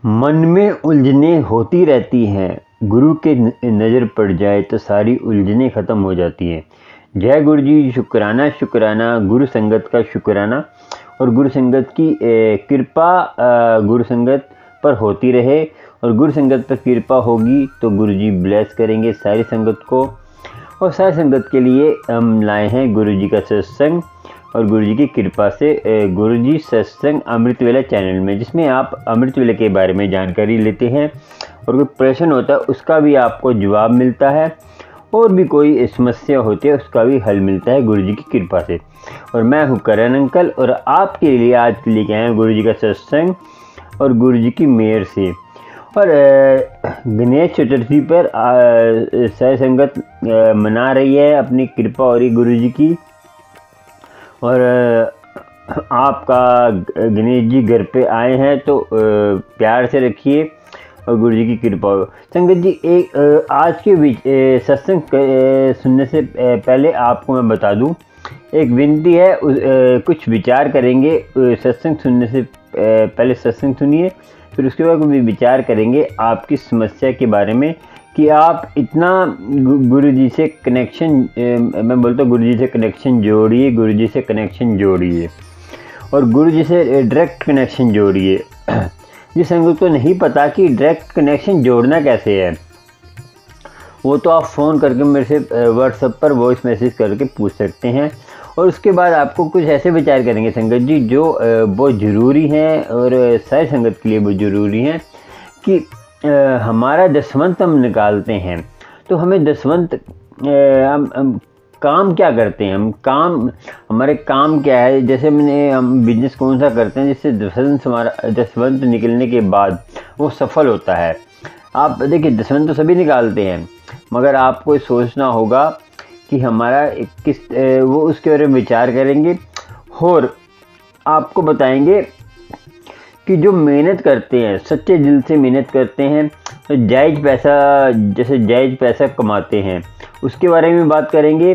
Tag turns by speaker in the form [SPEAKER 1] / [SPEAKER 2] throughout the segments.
[SPEAKER 1] मन में उलझनें होती रहती हैं, गुरु के नज़र पड़ जाए तो सारी उलझनें ख़त्म हो जाती हैं। जय गुरु जी, शुक्राना शुक्राना, गुरु संगत का शुक्राना। और गुरु संगत की कृपा गुरु संगत पर होती रहे, और गुरु संगत पर कृपा होगी तो गुरु जी ब्लेस करेंगे सारी संगत को। और सारी संगत के लिए हम लाए हैं गुरु जी का सत्संग, और गुरु जी की कृपा से गुरु जी सत्संग अमृत वेला चैनल में, जिसमें आप अमृत वेला के बारे में जानकारी लेते हैं, और कोई प्रश्न होता है उसका भी आपको जवाब मिलता है, और भी कोई समस्या होती है उसका भी हल मिलता है गुरु जी की कृपा से। और मैं हूँ करण अंकल, और आपके लिए आज लेके आए हैं गुरु जी का सत्संग और गुरु जी की मेहर से। और गणेश चतुर्थी पर सारी संगत मना रही है अपनी कृपा और गुरु जी की। और आपका गणेश जी घर पे आए हैं तो प्यार से रखिए और गुरु जी की कृपा हो। संगत जी, एक आज के सत्संग सुनने से पहले आपको मैं बता दूं, एक विनती है, कुछ विचार करेंगे सत्संग सुनने से पहले। सत्संग सुनिए, फिर उसके बाद भी विचार करेंगे आपकी समस्या के बारे में कि आप इतना गुरु जी से कनेक्शन, मैं बोलता हूँ गुरु जी से कनेक्शन जोड़िए, गुरु जी से कनेक्शन जोड़िए, और गुरु जी से डायरेक्ट कनेक्शन जोड़िए। जिस संगत को नहीं पता कि डायरेक्ट कनेक्शन जोड़ना कैसे है, वो तो आप फ़ोन करके मेरे से व्हाट्सएप पर वॉइस मैसेज करके पूछ सकते हैं। और उसके बाद आपको कुछ ऐसे विचार करेंगे संगत जी जो बहुत ज़रूरी हैं, और सारी संगत के लिए बहुत ज़रूरी हैं कि हमारा दसवंत हम निकालते हैं, तो हमें दसवंत हम काम क्या करते हैं, हम काम, हमारे काम क्या है, जैसे हम बिजनेस कौन सा करते हैं जिससे दसवंत निकलने के बाद वो सफल होता है। आप देखिए, दसवंत तो सभी निकालते हैं, मगर आपको सोचना होगा कि हमारा वो उसके बारे में विचार करेंगे, और आपको बताएंगे कि जो मेहनत करते हैं, सच्चे दिल से मेहनत करते हैं, तो जायज़ पैसा कमाते हैं, उसके बारे में बात करेंगे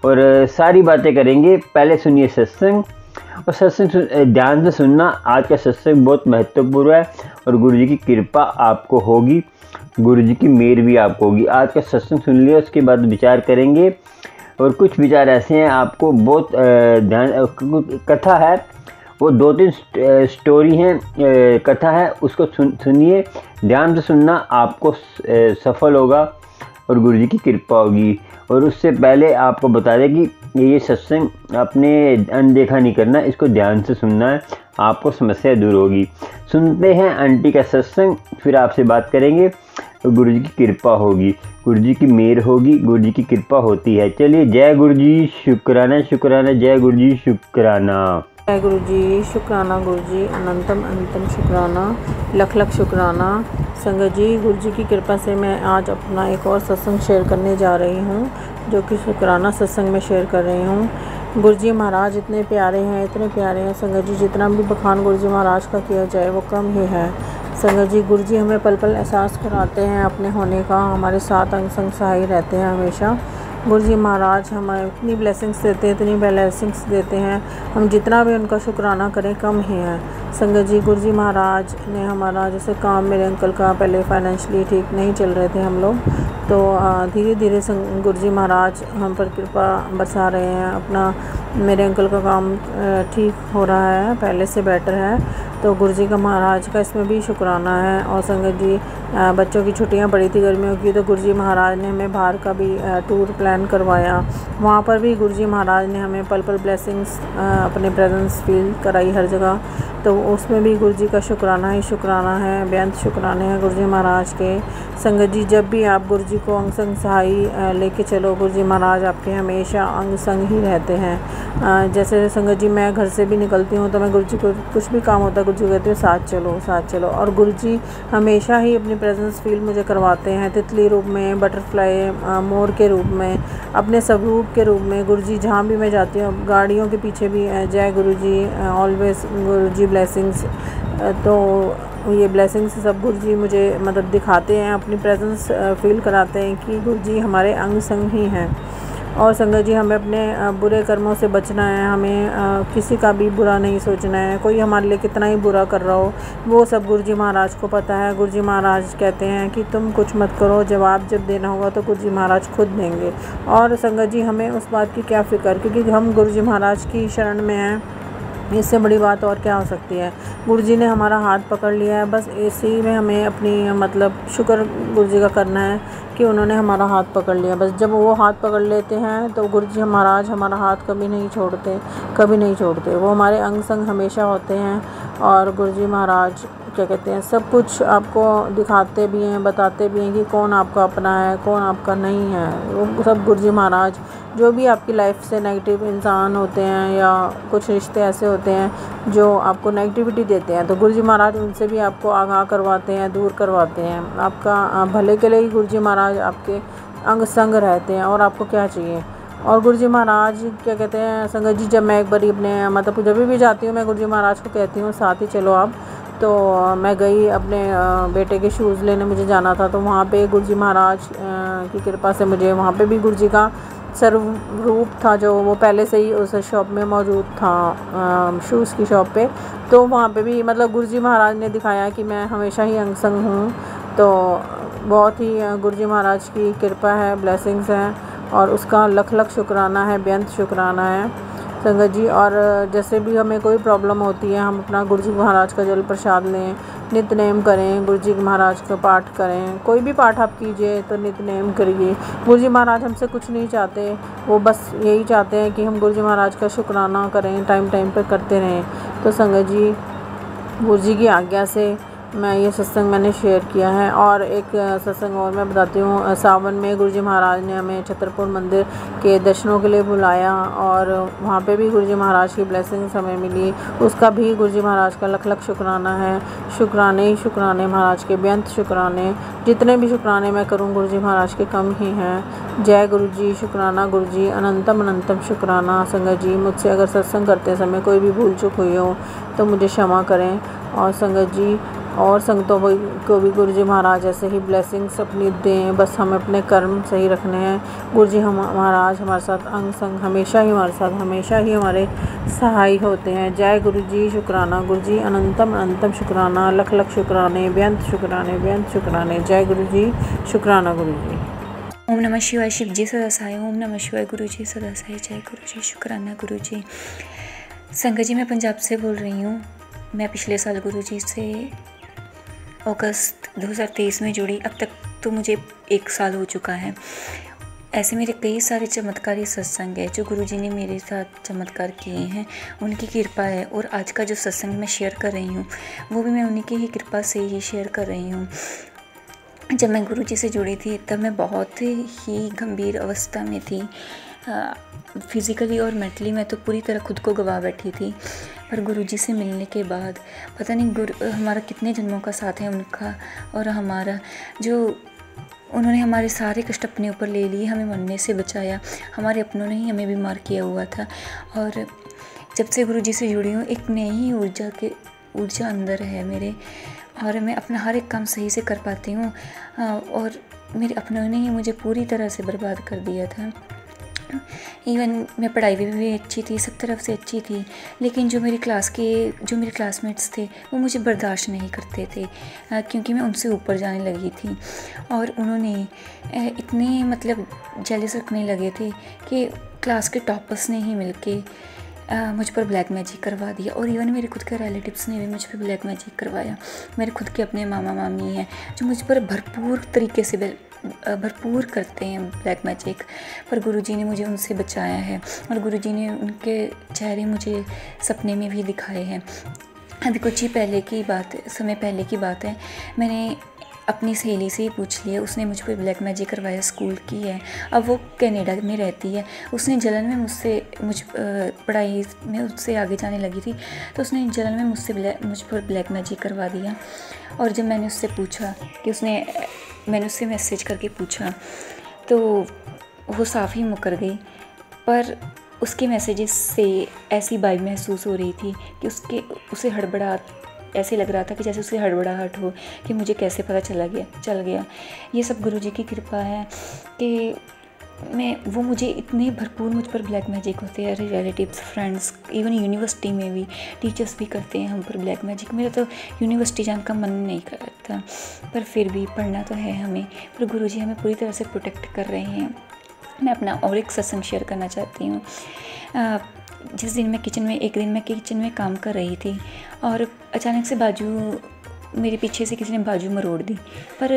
[SPEAKER 1] और सारी बातें करेंगे। पहले सुनिए सत्संग, और सत्संग ध्यान से सुनना। आज का सत्संग बहुत महत्वपूर्ण है, और गुरु जी की कृपा आपको होगी, गुरु जी की मेहर भी आपको होगी। आज का सत्संग सुन लिया, उसके बाद विचार करेंगे। और कुछ विचार ऐसे हैं, आपको बहुत कथा है, वो 2-3 स्टोरी हैं, कथा है, उसको सुनिए, ध्यान से सुनना, आपको सफल होगा और गुरु जी की कृपा होगी। और उससे पहले आपको बता दें कि ये सत्संग अपने अनदेखा नहीं करना, इसको ध्यान से सुनना है, आपको समस्या दूर होगी। सुनते हैं आंटी का सत्संग, फिर आपसे बात करेंगे, गुरु जी की कृपा होगी, गुरु जी की मेहर होगी, गुरु जी की कृपा होती है। चलिए, जय गुरु जी, शुक्राना शुक्राना, जय गुरु जी, शुक्राना।
[SPEAKER 2] जय गुरु जी, शुक्राना गुरु जी, अनंतम अनंतम शुक्राना, लख लख शुक्राना। संगत जी, गुरु जी की कृपा से मैं आज अपना एक और सत्संग शेयर करने जा रही हूँ, जो कि शुक्राना सत्संग में शेयर कर रही हूँ। गुरु जी महाराज इतने प्यारे हैं, इतने प्यारे हैं संगत जी, जितना भी बखान गुरु जी महाराज का किया जाए वो कम ही है। संगत जी, गुरु जी हमें पल पल एहसास कराते हैं अपने होने का, हमारे साथ अंग संग सहाय रहते हैं हमेशा। गुरु जी महाराज हमें इतनी ब्लेसिंग्स देते हैं, इतनी ब्लेसिंग्स देते हैं, हम जितना भी उनका शुक्राना करें कम ही है। संगत जी, गुरु जी महाराज ने हमारा, जैसे काम मेरे अंकल का पहले फाइनेंशियली ठीक नहीं चल रहे थे हम लोग, तो धीरे धीरे गुरु जी महाराज हम पर कृपा बरसा रहे हैं। अपना मेरे अंकल का काम ठीक हो रहा है, पहले से बेटर है, तो गुरु जी का महाराज का इसमें भी शुक्राना है। और संगत जी, बच्चों की छुट्टियां पड़ी थी गर्मियों की, तो गुरु जी महाराज ने हमें बाहर का भी टूर प्लान करवाया, वहाँ पर भी गुरु जी महाराज ने हमें पल पल ब्लेसिंग्स, अपने प्रेजेंस फील कराई हर जगह, तो उसमें भी गुरु जी का शुक्राना ही शुक्राना है, बेअंत शुक्राने हैं गुरु जी महाराज के। संगत जी, जब भी आप गुरु जी को अंग संग सहाय लेके चलो, गुरु जी महाराज आपके हमेशा अंग संग ही रहते हैं। जैसे संगत जी, मैं घर से भी निकलती हूँ तो मैं गुरु जी को कुछ भी काम होता है, गुरु जी कहते हैं साथ चलो साथ चलो, और गुरु जी हमेशा ही अपनी प्रेजेंस फील मुझे करवाते हैं, तितली रूप में, बटरफ्लाई, मोर के रूप में, अपने स्वरूप के रूप में। गुरु जी जहाँ भी मैं जाती हूँ, गाड़ियों के पीछे भी जय गुरु जी, ऑलवेज गुरु जी ब्लेसिंग्स, तो ये ब्लेसिंग्स सब गुरु जी मुझे मतलब दिखाते हैं, अपनी प्रेजेंस फील कराते हैं कि गुरु जी हमारे अंग संग ही हैं। और संगत जी हमें अपने बुरे कर्मों से बचना है, हमें किसी का भी बुरा नहीं सोचना है। कोई हमारे लिए कितना ही बुरा कर रहा हो वो सब गुरु जी महाराज को पता है। गुरु जी महाराज कहते हैं कि तुम कुछ मत करो, जवाब जब देना होगा तो गुरु जी महाराज खुद देंगे। और संगत जी हमें उस बात की क्या फ़िक्र, क्योंकि हम गुरु जी महाराज की शरण में हैं, इससे बड़ी बात और क्या हो सकती है। गुरुजी ने हमारा हाथ पकड़ लिया है, बस इसी में हमें अपनी मतलब शुक्र गुरुजी का करना है कि उन्होंने हमारा हाथ पकड़ लिया। बस जब वो हाथ पकड़ लेते हैं तो गुरुजी महाराज हमारा हाथ कभी नहीं छोड़ते, कभी नहीं छोड़ते। वो हमारे अंग संग हमेशा होते हैं। और गुरुजी महाराज क्या कहते हैं, सब कुछ आपको दिखाते भी हैं, बताते भी हैं कि कौन आपका अपना है, कौन आपका नहीं है। वो सब गुरुजी महाराज जो भी आपकी लाइफ से नेगेटिव इंसान होते हैं या कुछ रिश्ते ऐसे होते हैं जो आपको नेगेटिविटी देते हैं, तो गुरुजी महाराज उनसे भी आपको आगाह करवाते हैं, दूर करवाते हैं। आपका भले के लिए ही गुरुजी महाराज आपके अंग संग रहते हैं। और आपको क्या चाहिए। और गुरुजी महाराज क्या कहते हैं संगत जी, जब मैं एक बार अपने मतलब जब भी जाती हूँ मैं गुरुजी महाराज को कहती हूँ साथ ही चलो आप। तो मैं गई अपने बेटे के शूज़ लेने, मुझे जाना था, तो वहाँ पे गुरुजी महाराज की कृपा से मुझे वहाँ पे भी गुरुजी का स्वरूप था जो वो पहले से ही उस शॉप में मौजूद था, शूज़ की शॉप पे। तो वहाँ पे भी मतलब गुरुजी महाराज ने दिखाया कि मैं हमेशा ही अंग संग हूँ। तो बहुत ही गुरुजी महाराज की कृपा है, ब्लेसिंग्स हैं, और उसका लख लख शुक्राना है, बेअंत शुक्राना है संगत जी। और जैसे भी हमें कोई प्रॉब्लम होती है हम अपना गुरुजी महाराज का जल प्रसाद लें, नित्य करें, गुरुजी महाराज का पाठ करें। कोई भी पाठ आप कीजिए तो नित्य करिए। गुरुजी महाराज हमसे कुछ नहीं चाहते, वो बस यही चाहते हैं कि हम गुरुजी महाराज का शुक्राना करें, टाइम टाइम पर करते रहें। तो संगत जी गुरुजी की आज्ञा से मैं ये सत्संग मैंने शेयर किया है। और एक सत्संग और मैं बताती हूँ, सावन में गुरुजी महाराज ने हमें छतरपुर मंदिर के दर्शनों के लिए बुलाया और वहाँ पे भी गुरुजी महाराज की ब्लेसिंग्स हमें मिली। उसका भी गुरुजी महाराज का लख लख शुक्राना है। शुक्राने ही शुक्राने महाराज के, बेअंत शुक्राने। जितने भी शुक्राने मैं करूँ गुरुजी महाराज के कम ही हैं। जय गुरुजी, शुक्राना गुरुजी, अनंतम अनंतम शुक्राना। संगत जी मुझसे अगर सत्संग करते समय कोई भी भूल चूक हुई हो तो मुझे क्षमा करें। और संगत जी और संगतों को भी गुरुजी महाराज ऐसे ही ब्लेसिंग्स अपनी दें। बस हमें अपने कर्म सही रखने हैं। गुरुजी महाराज हमारे साथ अंग संग हमेशा ही हमारे साथ, हमेशा ही हमारे सहाय होते हैं। जय गुरुजी, शुक्राना गुरुजी, अनंतम अनंतम शुक्राना, लख लख शुक्राने, बेअंत शुक्राने, बेअंत शुक्राने। जय गुरुजी, शुक्राना गुरुजी।
[SPEAKER 3] ओम नमः शिवाय। शिव जी सदासाई। ओम नमः शिवाय। गुरु जी सदासाई। जय गुरु जी, शुक्राना गुरु जी। संगत जी मैं पंजाब से बोल रही हूँ। मैं पिछले साल गुरु जी से अगस्त 2023 में जुड़ी। अब तक तो मुझे 1 साल हो चुका है। ऐसे मेरे कई सारे चमत्कारी सत्संग है जो गुरुजी ने मेरे साथ चमत्कार किए हैं, उनकी कृपा है। और आज का जो सत्संग मैं शेयर कर रही हूँ वो भी मैं उन्हीं की ही कृपा से ही शेयर कर रही हूँ। जब मैं गुरुजी से जुड़ी थी तब मैं बहुत ही गंभीर अवस्था में थी। फिज़िकली और मेंटली मैं तो पूरी तरह खुद को गवा बैठी थी। पर गुरुजी से मिलने के बाद पता नहीं हमारा कितने जन्मों का साथ है उनका और हमारा, जो उन्होंने हमारे सारे कष्ट अपने ऊपर ले लिए, हमें मरने से बचाया। हमारे अपनों ने ही हमें बीमार किया हुआ था। और जब से गुरुजी से जुड़ी हूँ एक नई ऊर्जा अंदर है मेरे, और मैं अपना हर एक काम सही से कर पाती हूँ। और मेरे अपनों ने ही मुझे पूरी तरह से बर्बाद कर दिया था। इवन मैं पढ़ाई में भी अच्छी थी, सब तरफ से अच्छी थी, लेकिन जो मेरे क्लासमेट्स थे वो मुझे बर्दाश्त नहीं करते थे, क्योंकि मैं उनसे ऊपर जाने लगी थी। और उन्होंने इतने मतलब जेलस रखने लगे थे कि क्लास के टॉपर्स ने ही मिलके मुझ पर ब्लैक मैजिक करवा दिया। और इवन मेरे खुद के रिलेटिव्स ने भी मुझ पर ब्लैक मैजिक करवाया। मेरे खुद के अपने मामा मामी हैं जो मुझ पर भरपूर तरीके से भरपूर करते हैं ब्लैक मैजिक, पर गुरुजी ने मुझे उनसे बचाया है। और गुरुजी ने उनके चेहरे मुझे सपने में भी दिखाए हैं। अभी कुछ ही समय पहले की बात है, मैंने अपनी सहेली से ही पूछ लिया, उसने मुझ पर ब्लैक मैजिक करवाया, स्कूल की है, अब वो कनाडा में रहती है। उसने जलन में पढ़ाई में उससे आगे जाने लगी थी, तो उसने जलन में मुझ पर ब्लैक मैजिक करवा दिया। और जब मैंने उससे पूछा कि मैंने उससे मैसेज करके पूछा तो वो साफ़ ही मुकर गई। पर उसके मैसेजेस से ऐसी वाइब महसूस हो रही थी कि उसे ऐसे लग रहा था कि जैसे उसे हड़बड़ाहट हो कि मुझे कैसे पता चल गया। ये सब गुरुजी की कृपा है कि वो मुझे इतने भरपूर मुझ पर ब्लैक मैजिक होते हैं, रिलेटिव्स, फ्रेंड्स, इवन यूनिवर्सिटी में भी टीचर्स भी करते हैं हम पर ब्लैक मैजिक। मेरा तो यूनिवर्सिटी जाने का मन नहीं करता, पर फिर भी पढ़ना तो है हमें, पर गुरुजी हमें पूरी तरह से प्रोटेक्ट कर रहे हैं। मैं अपना और एक सत्संग शेयर करना चाहती हूँ। जिस दिन एक दिन मैं किचन में काम कर रही थी और अचानक से मेरे पीछे से किसी ने बाजू मरोड़ दी, पर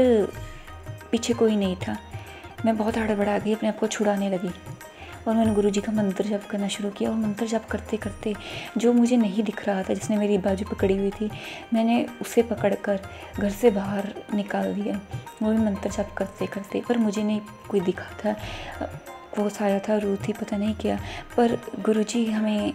[SPEAKER 3] पीछे कोई नहीं था। मैं बहुत हड़बड़ा गई, अपने आप को छुड़ाने लगी और मैंने गुरुजी का मंत्र जप करना शुरू किया। और मंत्र जप करते करते जो मुझे नहीं दिख रहा था, जिसने मेरी बाजू पकड़ी हुई थी, मैंने उसे पकड़कर घर से बाहर निकाल दिया, वो भी मंत्र जप करते करते। पर मुझे नहीं कोई दिखा था, वो साया था, रूह थी, पता नहीं क्या। पर गुरुजी हमें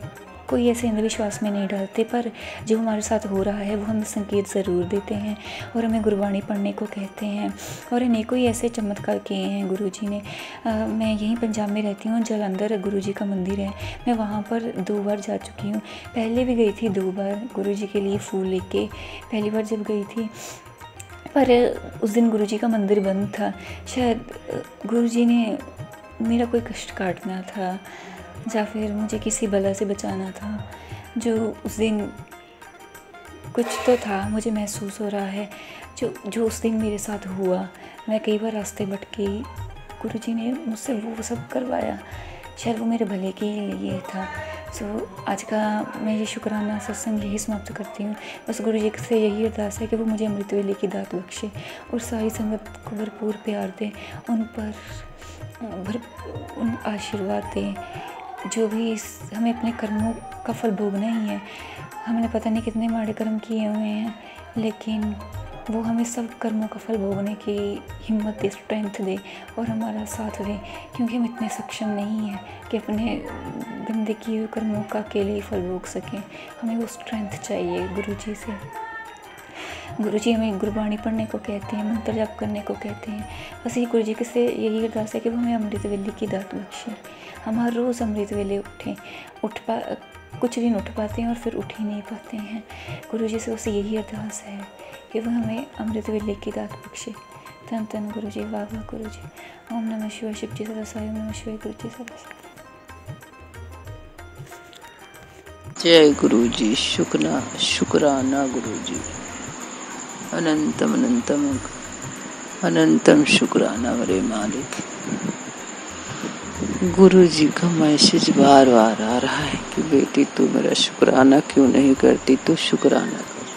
[SPEAKER 3] कोई ऐसे अंधविश्वास में नहीं डालते, पर जो हमारे साथ हो रहा है वो हमें संकेत ज़रूर देते हैं और हमें गुरबाणी पढ़ने को कहते हैं। और अनेकों ही ऐसे चमत्कार किए हैं गुरुजी ने। मैं यहीं पंजाब में रहती हूँ, जालंधर गुरुजी का मंदिर है, मैं वहाँ पर 2 बार जा चुकी हूँ। पहले भी गई थी 2 बार गुरुजी के लिए फूल लेके। पहली बार जब गई थी, पर उस दिन गुरुजी का मंदिर बंद था। शायद गुरुजी ने मेरा कोई कष्ट काटना था या फिर मुझे किसी बला से बचाना था। जो उस दिन कुछ तो था, मुझे महसूस हो रहा है जो उस दिन मेरे साथ हुआ। मैं कई बार रास्ते भटकी, गुरुजी ने मुझसे वो सब करवाया, शायद वो मेरे भले के लिए था। आज का मैं ये शुक्राना सत्संग यही समाप्त करती हूँ। बस गुरुजी से यही अरदास है कि वो मुझे अमृत वेले की दात बख्शे और सारी संगत को भरपूर प्यार दे, उन पर उन आशीर्वाद दे। जो भी हमें अपने कर्मों का फल भोगना ही है। हमने पता नहीं कितने माड़े कर्म किए हुए हैं, लेकिन वो हमें सब कर्मों का फल भोगने की हिम्मत दे, स्ट्रेंथ दे और हमारा साथ दे, क्योंकि हम इतने सक्षम नहीं हैं कि अपने गंदे किए हुए कर्मों का अकेले ही फल भोग सकें। हमें वो स्ट्रेंथ चाहिए गुरुजी से। गुरुजी हमें गुरबाणी पढ़ने को कहते हैं, मंत्र जाप करने को कहते हैं। बस ये गुरुजी के से यही अरदास है कि वो हमें अमृत वेले की दात बख्शे। हम हर रोज़ अमृत वेले कुछ दिन उठ पाते हैं और फिर उठ ही नहीं पाते हैं। गुरुजी से बस यही अरदास है कि वह हमें अमृत वेले की दात बख्शे। धन धन गुरुजी, वाह वाह गुरुजी। ओम नमः शिवाय, शिव जी सदा साई। ओम नमः शिवाय, गुरु जी सदा साई।
[SPEAKER 4] जय गुरुजी, शुक्राना गुरुजी। अनंतम शुक्राना मेरे मालिक। गुरुजी का मैसेज बार बार आ रहा है कि बेटी तू मेरा शुक्राना क्यों नहीं करती, तू शुक्राना कर।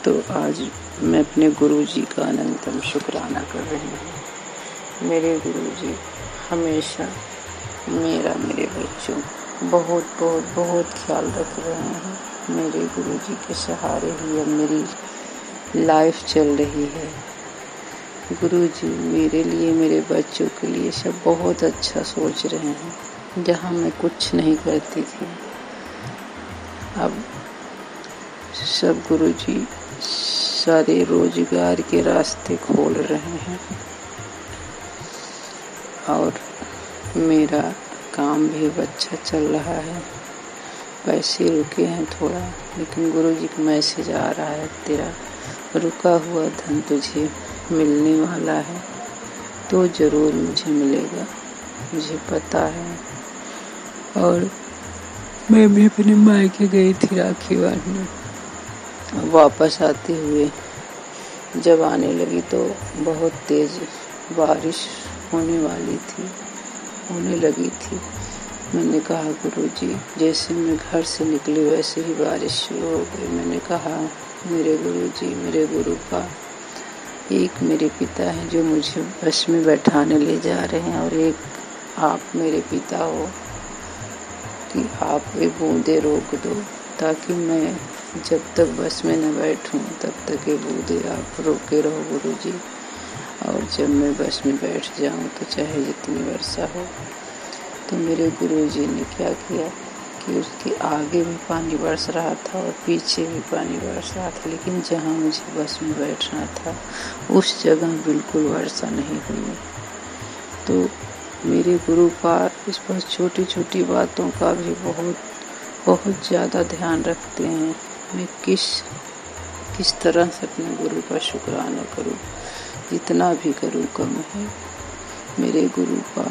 [SPEAKER 4] तो आज मैं अपने गुरुजी का अनंतम शुक्राना कर रही हूँ। मेरे गुरुजी हमेशा मेरे बच्चों बहुत बहुत बहुत ख्याल रख रहे हैं। मेरे गुरुजी के सहारे ही अब मेरी लाइफ चल रही है। गुरुजी मेरे लिए, मेरे बच्चों के लिए सब बहुत अच्छा सोच रहे हैं। जहाँ मैं कुछ नहीं करती थी, अब सब गुरुजी सारे रोजगार के रास्ते खोल रहे हैं और मेरा काम भी अब अच्छा चल रहा है। पैसे रुके हैं थोड़ा, लेकिन गुरुजी का मैसेज आ रहा है, तेरा रुका हुआ धन तुझे मिलने वाला है, तो ज़रूर मुझे मिलेगा, मुझे पता है। और मैं भी अपने मायके गई थी राखी बांधने। वापस आते हुए जब आने लगी तो बहुत तेज़ बारिश होने लगी थी। मैंने कहा गुरुजी, जैसे मैं घर से निकली वैसे ही बारिश शुरू हो गई। मैंने कहा मेरे गुरुजी, मेरे गुरु का एक मेरे पिता हैं जो मुझे बस में बैठाने ले जा रहे हैं, और एक आप मेरे पिता हो कि आप ये बूंदे रोक दो, ताकि मैं जब तक बस में न बैठूं तब तक ये बूंदे आप रोके रहो गुरुजी। और जब मैं बस में बैठ जाऊं तो चाहे जितनी वर्षा हो। तो मेरे गुरुजी ने क्या किया कि उसके आगे भी पानी बरस रहा था और पीछे भी पानी बरस रहा था, लेकिन जहाँ मुझे बस में बैठना था उस जगह बिल्कुल वर्षा नहीं हुई। तो मेरे गुरु का इस पर छोटी छोटी बातों का भी बहुत ज़्यादा ध्यान रखते हैं। मैं किस तरह से अपने गुरु का शुक्राना करूं, जितना भी करूं कम है। मेरे गुरु का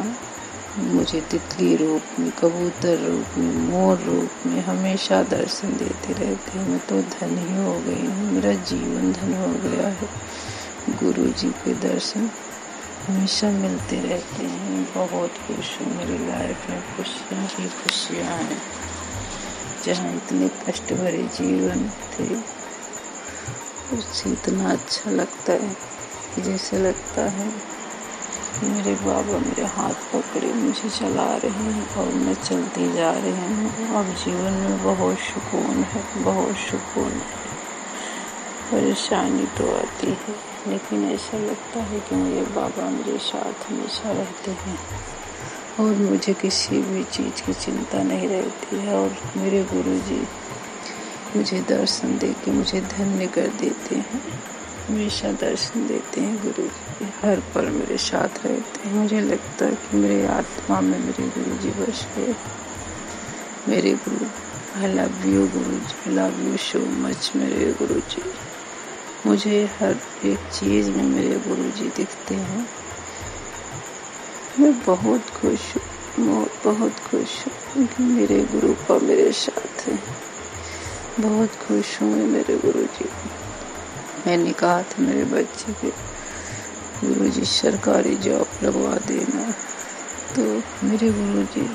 [SPEAKER 4] मुझे तितली रूप में, कबूतर रूप में, मोर रूप में हमेशा दर्शन देते रहते हैं। मैं तो धन्य हो गई हूँ, मेरा जीवन धन्य हो गया है। गुरु जी के दर्शन हमेशा मिलते रहते हैं। बहुत खुश हूँ, मेरी लाइफ में खुशियाँ ही खुशियाँ हैं। जहाँ इतने कष्ट भरे जीवन थे, उससे इतना अच्छा लगता है कि जैसे लगता है कि मेरे बाबा मेरे हाथ पकड़े मुझे चला रहे हैं और मैं चलती जा रही हूँ। अब जीवन में बहुत सुकून है, बहुत सुकून है। परेशानी तो आती है, लेकिन ऐसा लगता है कि मेरे बाबा मेरे साथ हमेशा रहते हैं और मुझे किसी भी चीज़ की चिंता नहीं रहती है। और मेरे गुरुजी मुझे दर्शन दे के मुझे धन्य कर देते हैं, हमेशा दर्शन देते हैं। गुरुजी हर पल मेरे साथ रहते हैं। मुझे लगता है कि मेरे आत्मा में मेरे गुरुजी बस गए। मेरे गुरु, I love you Guruji, love you so much मेरे गुरुजी। मुझे हर एक चीज़ में मेरे गुरुजी दिखते हैं। मैं बहुत खुश हूँ, बहुत खुश हूँ क्योंकि मेरे गुरु का मेरे साथ है। बहुत खुश हूँ मेरे गुरुजी। मैंने कहा था मेरे बच्चे के गुरुजी सरकारी जॉब लगवा देना, तो मेरे गुरुजी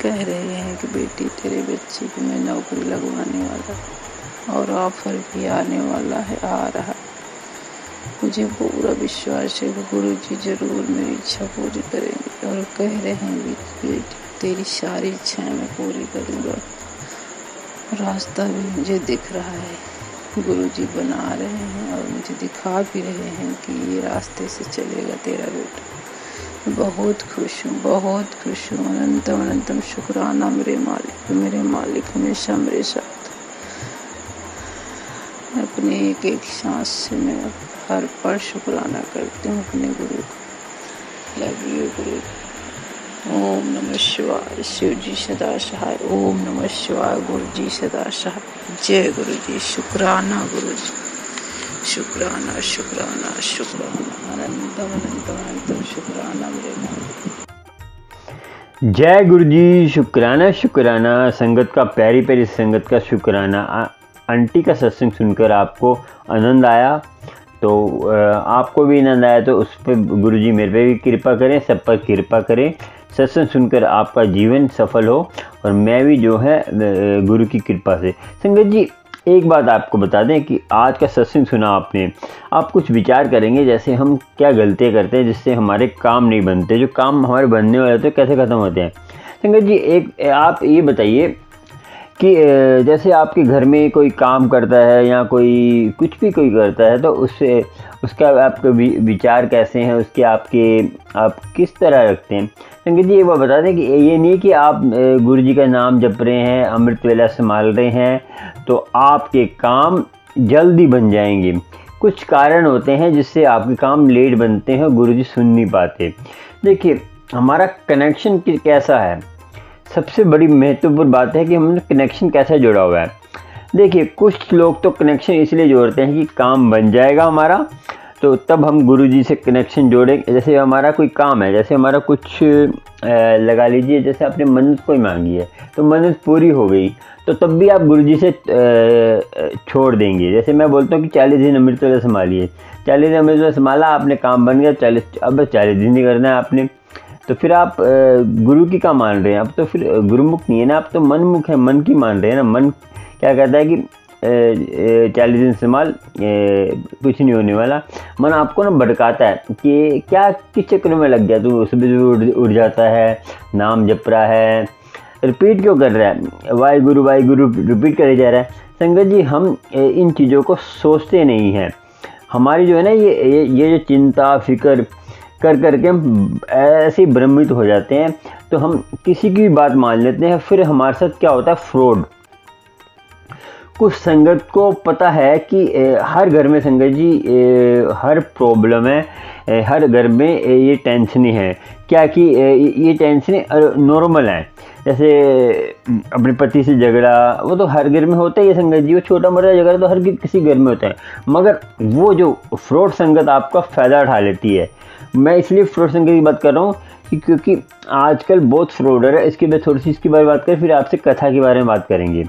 [SPEAKER 4] कह रहे हैं कि बेटी तेरे बच्चे की मैं नौकरी लगवाने वाला और ऑफर भी आने वाला है, आ रहा। मुझे पूरा विश्वास है कि गुरुजी जरूर मेरी इच्छा पूरी करेंगे और कह रहे हैं बेटी तेरी सारी इच्छाएं मैं पूरी करूँगा। रास्ता भी मुझे दिख रहा है, गुरुजी बना रहे हैं और मुझे दिखा भी रहे हैं कि ये रास्ते से चलेगा तेरा बेटा। बहुत खुश हूँ, बहुत खुश हूँ। अनंतम अनंतम शुक्राना मेरे मालिक हमेशा मेरे साथ। अपने एक एक सांस से मैं हर पल शुक्राना करती हूँ अपने गुरु का। लव यू गुरु। ओम नमः शिवाय, शिव जी सदा सहाय। ओम नमः शिवाय, गुरु जी सदा सहाय। जय गुरु जी। शुक्राना गुरु जी, शुक्राना शुक्राना शुक्राना। अनंतम अनंतम अनंतम शुक्राना मेरे मालिक।
[SPEAKER 1] जय गुरु जी। शुक्राना शुक्राना। संगत का, प्यारी प्यारी संगत का शुक्राना। आंटी का सत्संग सुनकर आपको आनंद आया, तो आपको भी आनंद आया तो उस पर गुरुजी मेरे पे भी कृपा करें, सब पर कृपा करें। सत्संग सुनकर आपका जीवन सफल हो और मैं भी जो है गुरु की कृपा से। संगत जी एक बात आपको बता दें कि आज का सत्संग सुना आपने, आप कुछ विचार करेंगे जैसे हम क्या गलतियाँ करते हैं जिससे हमारे काम नहीं बनते, जो काम हमारे बनने वाले होते हैं कैसे ख़त्म होते हैं। संगत जी एक आप ये बताइए कि जैसे आपके घर में कोई काम करता है या कोई कुछ भी कोई करता है तो उससे उसका आपके विचार कैसे हैं, उसके आप किस तरह रखते हैं। संगत जी एक बार बता दें कि ये नहीं कि आप गुरु जी का नाम जप रहे हैं, अमृत वेला संभाल रहे हैं तो आपके काम जल्दी बन जाएंगे। कुछ कारण होते हैं जिससे आपके काम लेट बनते हैं, गुरु जी सुन नहीं पाते। देखिए हमारा कनेक्शन कैसा है, सबसे बड़ी महत्वपूर्ण बात है कि हमने कनेक्शन कैसा जुड़ा हुआ है। देखिए कुछ लोग तो कनेक्शन इसलिए जोड़ते हैं कि काम बन जाएगा हमारा, तो तब हम गुरुजी से कनेक्शन जोड़ेंगे। जैसे हमारा कोई काम है, जैसे हमारा कुछ लगा लीजिए जैसे आपने मन्नत कोई मांगी है तो मन्नत पूरी हो गई तो तब भी आप गुरुजी से छोड़ देंगे। जैसे मैं बोलता हूँ कि 40 दिन अमृत वेला संभालिए, 40 दिन अमृत वेला संभाला आपने, काम बन गया, 40 दिन ही करना है आपने, तो फिर आप गुरु की का मान रहे हैं, आप तो फिर गुरुमुख नहीं है ना, आप तो मनमुख है, मन की मान रहे हैं ना। मन क्या कहता है कि 40 दिन संभाल कुछ नहीं होने वाला। मन आपको ना भड़काता है कि क्या किस चक्कर में लग गया, तू सुबह उड़ जाता है, नाम जप रहा है, रिपीट क्यों कर रहा है, वाहिगुरु रिपीट करे जा रहा है। संगत जी हम इन चीज़ों को सोचते नहीं हैं। हमारी जो है ना ये जो चिंता फिक्र कर करके हम ऐसे ही भ्रमित हो जाते हैं, तो हम किसी की भी बात मान लेते हैं। फिर हमारे साथ क्या होता है, फ्रॉड। कुछ संगत को पता है कि हर घर में संगत जी हर प्रॉब्लम है, हर घर में ये टेंशन है। क्या कि ये टेंशन नॉर्मल है, जैसे अपने पति से झगड़ा, वो तो हर घर में होता ही है संगत जी, वो छोटा मोटा झगड़ा तो हर किसी घर में होता है। मगर वो जो फ्रॉड संगत आपका फ़ायदा उठा लेती है, मैं इसलिए फ्रॉड संगत की बात कर रहा हूँ क्योंकि आजकल बहुत फ्रॉडर है। इसके बाद थोड़ी सी इसके बारे में बात करें, फिर आपसे कथा के बारे में बात करेंगे।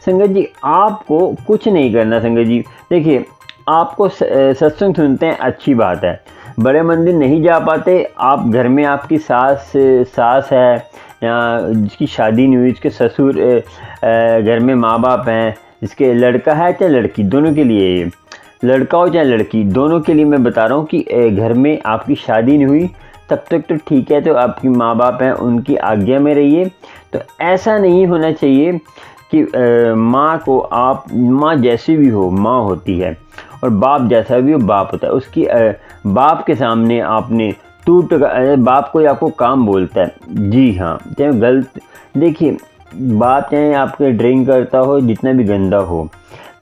[SPEAKER 1] संगत जी आपको कुछ नहीं करना संगत जी। देखिए, आपको सत्संग सुनते हैं, अच्छी बात है, बड़े मंदिर नहीं जा पाते, आप घर में आपकी सास है या जिसकी शादी नहीं हुई, जिसके ससुर घर में माँ बाप हैं, जिसके लड़का है चाहे लड़की, दोनों के लिए, ये लड़का हो चाहे लड़की, दोनों के लिए मैं बता रहा हूँ कि घर में आपकी शादी नहीं हुई तब तक तो ठीक है, तो आपकी माँ बाप हैं उनकी आज्ञा में रहिए। तो ऐसा नहीं होना चाहिए कि माँ को आप, माँ जैसी भी हो माँ होती है और बाप जैसा भी हो बाप होता है, उसकी बाप के सामने आपने बाप कोई आपको काम बोलता है, जी हाँ, चाहे गलत, देखिए बाप चाहे आपके ड्रिंक करता हो, जितना भी गंदा हो,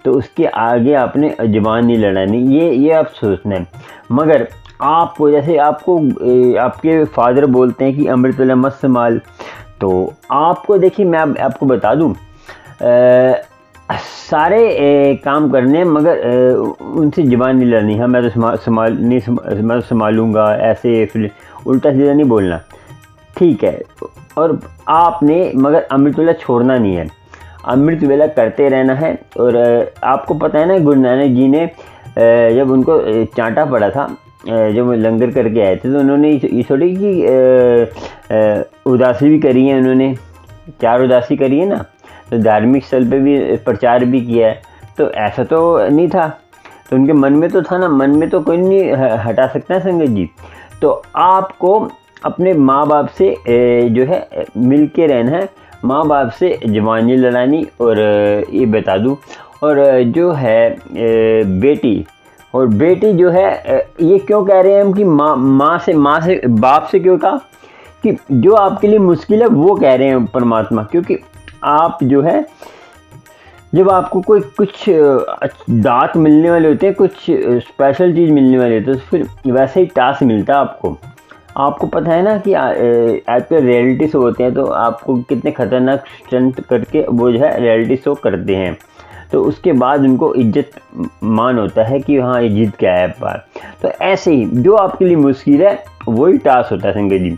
[SPEAKER 1] तो उसके आगे आपने ज़बान नहीं लड़ानी, ये आप सोचना है। मगर आप जैसे आपको आपके फादर बोलते हैं कि अमृत वाला मत संभाल, तो आपको देखिए मैं आपको बता दूं, सारे काम करने, मगर उनसे ज़बान नहीं लड़नी। हाँ मैं तो मैं संभालूँगा, ऐसे फिर उल्टा सीधा नहीं बोलना, ठीक है। और आपने मगर अमृत वेला छोड़ना नहीं है, अमृत वेला करते रहना है। और आपको पता है ना, गुरु नानक जी ने जब उनको चांटा पड़ा था, जब वो लंगर करके आए थे, तो उन्होंने ये थोड़ी कि उदासी भी करी है, उन्होंने 4 उदासी करी है ना, तो धार्मिक स्थल पे भी प्रचार भी किया है, तो ऐसा तो नहीं था। तो उनके मन में तो था ना, मन में तो कोई नहीं हटा सकता है संगत जी। तो आपको अपने माँ बाप से जो है मिल के रहना है, माँ बाप से ज़बान नहीं लड़ानी। और ये बता दूँ, और जो है बेटी जो है, ये क्यों कह रहे हैं हम कि माँ से बाप से क्यों कहा कि जो आपके लिए मुश्किल है वो कह रहे हैं परमात्मा, क्योंकि आप जो है जब आपको कोई कुछ दांत मिलने वाले होते हैं, कुछ स्पेशल चीज़ मिलने वाली होती है, तो फिर वैसे ही टास्क मिलता है आपको पता है ना कि आजकल रियलिटी शो होते हैं, तो आपको कितने खतरनाक स्टंट करके वो जो है रियलिटी शो करते हैं, तो उसके बाद उनको इज्जत मान होता है कि हाँ ये जीत के आया पार। तो ऐसे ही जो आपके लिए मुश्किल है वही टास्क होता है संगत जी।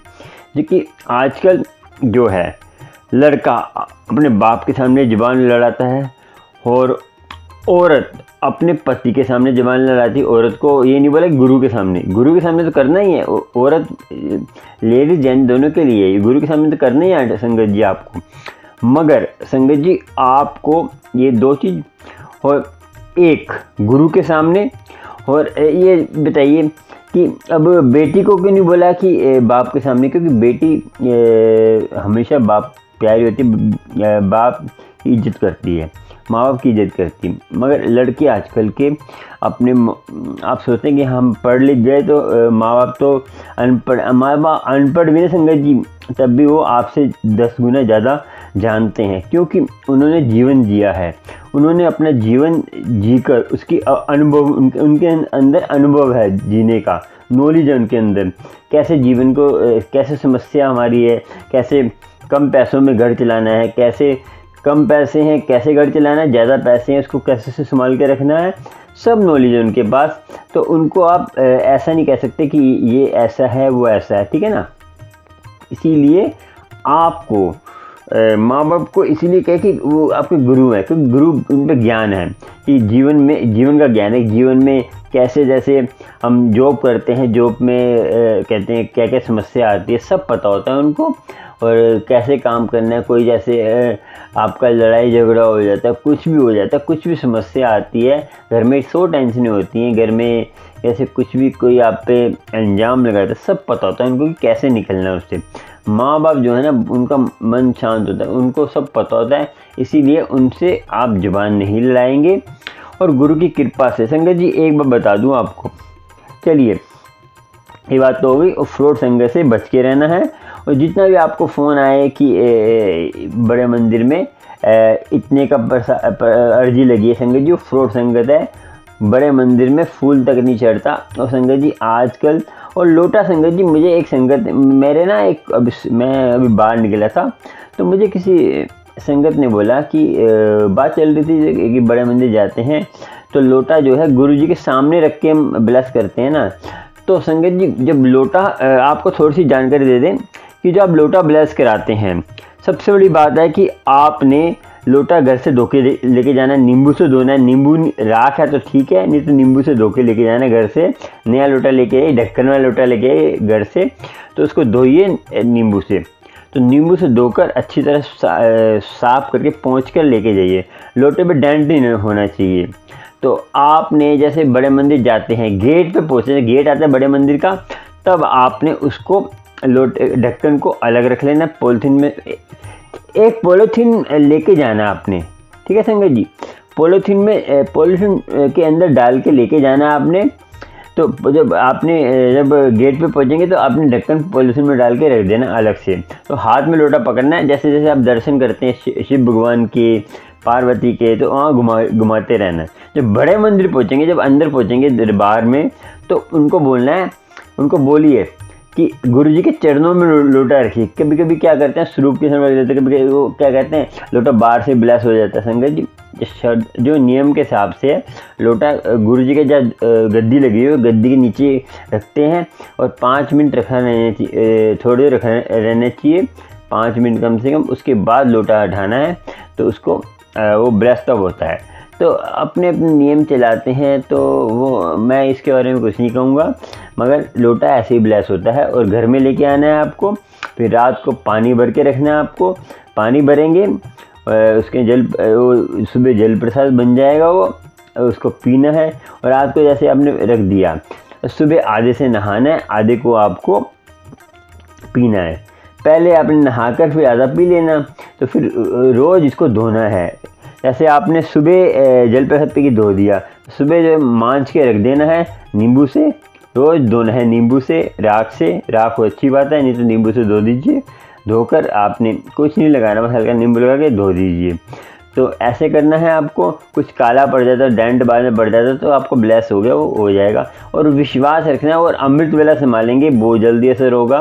[SPEAKER 1] जो कि आजकल जो है लड़का अपने बाप के सामने ज़बान लड़ाता है, और औरत अपने पति के सामने ज़बान लड़ाती। औरत को ये नहीं बोला गुरु के सामने तो करना ही है, औरत लेडीज जेंट दोनों के लिए, गुरु के सामने तो करना ही है संगत जी आपको। मगर संगत जी आपको ये 2 चीज़, और एक गुरु के सामने, और ये बताइए कि अब बेटी को क्यों नहीं बोला कि बाप के सामने, क्योंकि बेटी हमेशा बाप प्यारी होती है, बाप की इज्जत करती है, माँ बाप की इज्जत करती है। मगर लड़के आजकल के अपने, आप सोचते हैं कि हम पढ़ लिख गए तो माँ बाप तो अनपढ़, माँ बाप अनपढ़ भी नहीं संगत जी, तब भी वो आपसे 10 गुना ज़्यादा जानते हैं, क्योंकि उन्होंने जीवन जिया है, उन्होंने अपना जीवन जीकर उसकी अनुभव, उनके अंदर अनुभव है जीने का, नॉलेज है उनके अंदर, कैसे जीवन को, कैसे समस्या हमारी है, कैसे कम पैसों में घर चलाना है, कैसे कम पैसे हैं कैसे घर चलाना है, ज़्यादा पैसे हैं उसको कैसे से संभाल के रखना है, सब नॉलेज है उनके पास। तो उनको आप ऐसा नहीं कह सकते कि ये ऐसा है वो ऐसा है, ठीक है ना। इसीलिए आपको माँ बाप को इसीलिए कहे कि वो आपके गुरु हैं, क्योंकि गुरु उन पर ज्ञान है कि जीवन का ज्ञान है, जीवन में कैसे, जैसे हम जॉब करते हैं, जॉब में कहते हैं क्या क्या समस्या आती है, सब पता होता है उनको, और कैसे काम करना है। कोई जैसे आपका लड़ाई झगड़ा हो जाता है, कुछ भी हो जाता है, कुछ भी समस्या आती है, घर में 100 टेंशनें होती हैं, घर में ऐसे कुछ भी कोई आप पे अंजाम लगाता है, सब पता होता है उनको कि कैसे निकलना है उससे। माँ बाप जो है ना, उनका मन शांत होता है, उनको सब पता होता है, इसीलिए उनसे आप जुबान नहीं लड़ाएंगे। और गुरु की कृपा से संगत जी एक बार बता दूं आपको, चलिए ये बात तो हो गई, और फ्रॉड संगत से बच के रहना है। और जितना भी आपको फ़ोन आए कि बड़े मंदिर में इतने का अर्जी लगी है संगत जी। फ्रॉड संगत है, बड़े मंदिर में फूल तक नहीं चढ़ता। और संगत जी आजकल और लोटा संगत जी, मुझे एक संगत मेरे ना मैं अभी बाहर निकला था तो मुझे किसी संगत ने बोला कि बात चल रही थी कि बड़े मंदिर जाते हैं तो लोटा जो है गुरु जी के सामने रख के हम ब्लेस करते हैं ना। तो संगत जी जब लोटा, आपको थोड़ी सी जानकारी दे दें कि जब आप लोटा ब्लेस कराते हैं, सबसे बड़ी बात है कि आपने लोटा घर से धो के लेके जाना है, नींबू से धोना है। नींबू राख है तो ठीक है, नहीं तो नींबू से धो के लेके जाना है घर से। नया लोटा लेके आए, ढक्कन वाला लोटा लेके आए घर से, तो उसको धोइए नींबू से। तो नींबू से धोकर अच्छी तरह साफ करके पोंछ कर लेके जाइए। लोटे पे डेंट नहीं होना चाहिए। तो आपने जैसे बड़े मंदिर जाते हैं, गेट पे पहुँचे, गेट आता है बड़े मंदिर का, तब आपने उसको ढक्कन को अलग रख लेना। पॉलीथीन में एक पॉलीथीन लेके जाना आपने, ठीक है संगत जी। पॉलीथीन के अंदर डाल के लेके जाना आपने। तो जब गेट पे पहुंचेंगे तो आपने ढक्कन पॉलीथीन में डाल के रख देना अलग से। तो हाथ में लोटा पकड़ना है, जैसे जैसे आप दर्शन करते हैं शिव भगवान के, पार्वती के, तो वहाँ घुमाते रहना। जब बड़े मंदिर पहुँचेंगे, जब अंदर पहुँचेंगे दरबार में, तो उनको बोलना है, उनको बोलिए कि गुरुजी के चरणों में लोटा रखिए। कभी कभी क्या करते हैं, स्वरूप के समय रख देते हैं, कभी वो क्या कहते हैं, लोटा बाहर से ब्लेस हो जाता है। संगत जी जो नियम के हिसाब से है, लोटा गुरुजी के जब गद्दी लगी हो, गद्दी के नीचे रखते हैं और 5 मिनट थोड़े रहने चाहिए, 5 मिनट कम से कम। उसके बाद लोटा हटाना है, तो उसको वो ब्लेस तब होता है। तो अपने अपने नियम चलाते हैं, तो वो मैं इसके बारे में कुछ नहीं कहूँगा, मगर लोटा ऐसे ही ब्लेस होता है। और घर में लेके आना है आपको, फिर रात को पानी भर के रखना है आपको। पानी भरेंगे, उसके सुबह जल प्रसाद बन जाएगा, वो उसको पीना है। और रात को जैसे आपने रख दिया, सुबह आधे से नहाना है, आधे को आपको पीना है। पहले आपने नहाकर फिर आधा पी लेना, तो फिर रोज़ इसको धोना है। जैसे आपने सुबह जल प्रसाद पी के धो दिया, सुबह जो मांझ के रख देना है नींबू से, रोज़ धोना है नींबू से, राख से। राख हो अच्छी बात है, नहीं तो नींबू से धो दीजिए। धोकर आपने कुछ नहीं लगाना, बस हल्का नींबू लगा के धो दीजिए। तो ऐसे करना है आपको। कुछ काला पड़ जाता है, डेंट बाद में पड़ जाता है, तो आपको ब्लेस हो गया, वो हो जाएगा। और विश्वास रखना है, और अमृत वेला संभालेंगे, बहुत जल्दी असर होगा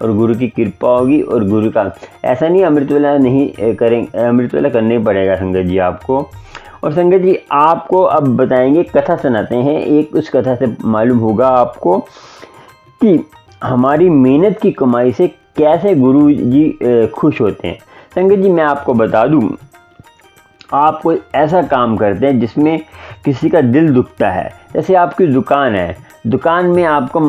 [SPEAKER 1] और गुरु की कृपा होगी। और गुरु का ऐसा नहीं अमृत वेला नहीं करेंगे, अमृत वेला करना ही पड़ेगा संगत जी आपको। और संगत जी आपको अब बताएंगे, कथा सुनाते हैं एक। उस कथा से मालूम होगा आपको कि हमारी मेहनत की कमाई से कैसे गुरु जी खुश होते हैं। संगत जी मैं आपको बता दूं, आप कोई ऐसा काम करते हैं जिसमें किसी का दिल दुखता है। जैसे आपकी दुकान है, दुकान में आपको